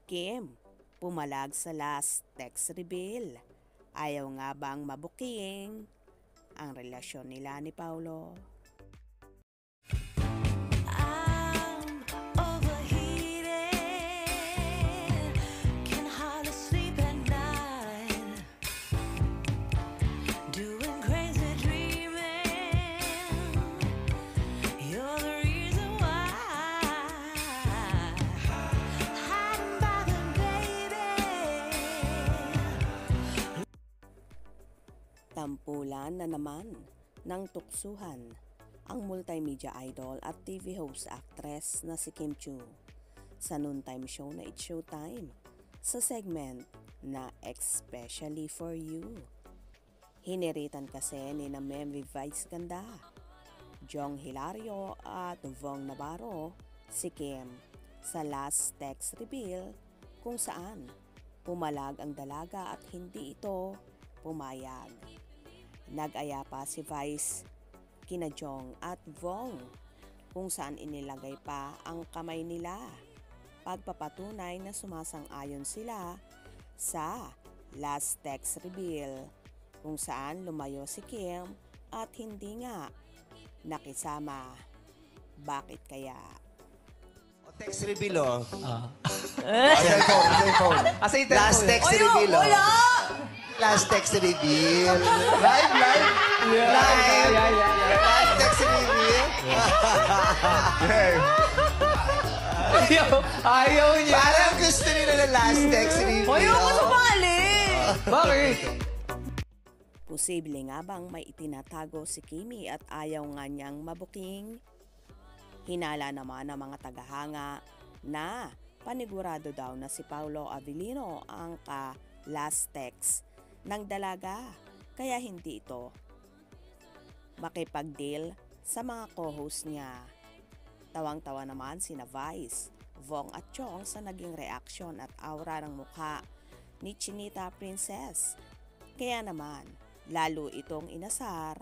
Kim, pumalag sa last text reveal. Ayaw nga bang mabuking ang relasyon nila ni Paulo? Tampulan na naman ng tuksuhan ang multimedia idol at TV host actress na si Kim Chiu sa noontime show na It's Showtime sa segment na Especially For You. Hiniritan kasi ni na Memvi Vice Ganda, Jong Hilario at Vong Navarro si Kim sa last text reveal kung saan pumalag ang dalaga at hindi ito pumayag. Nag-aya pa si Vice kina Jong at Vong kung saan inilagay pa ang kamay nila. Pagpapatunay na sumasang-ayon sila sa last text reveal kung saan lumayo si Kim at hindi nga nakisama. Bakit kaya? Text reveal, oh. Cellphone. Last text reveal, oh. Last text reveal. Live. Last text reveal. Ayaw niya. Parang gusto nila na last text reveal. Ayaw ko sumali. Bakit? Posible nga bang may itinatago si Kimi at ayaw nga niyang mabuking? Hinala naman ng mga tagahanga na panigurado daw na si Paulo Avellino ang last text ng dalaga, kaya hindi ito makipag-deal sa mga co-host niya. Tawang-tawa naman sina Vice, Vong at Chong sa naging reaksyon at aura ng mukha ni Chinita Princess. Kaya naman, lalo itong inasar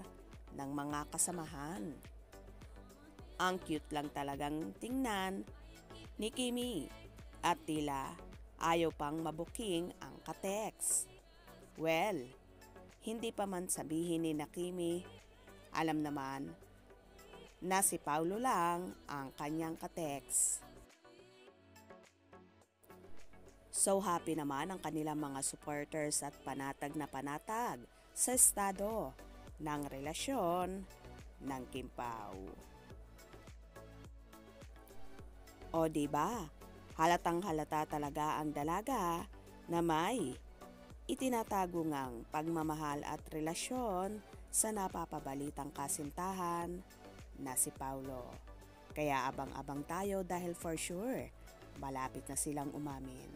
ng mga kasamahan. Ang cute lang talagang tingnan ni Kimi at tila ayaw pang mabuking ang ka-text. Well, hindi pa man sabihin ni Kimi, alam naman na si Paulo lang ang kanyang ka-text. So happy naman ang kanilang mga supporters at panatag na panatag sa estado ng relasyon ng Kim Pao. O diba, halatang-halata talaga ang dalaga na may itinatago ngang pagmamahal at relasyon sa napapabalitang kasintahan na si Paulo. Kaya abang-abang tayo dahil for sure, malapit na silang umamin.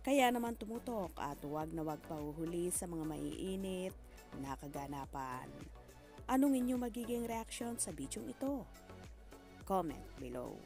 Kaya naman tumutok at huwag na huwag pahuhuli sa mga maiinit na kaganapan. Anong inyong magiging reaksyon sa bidyong ito? Comment below.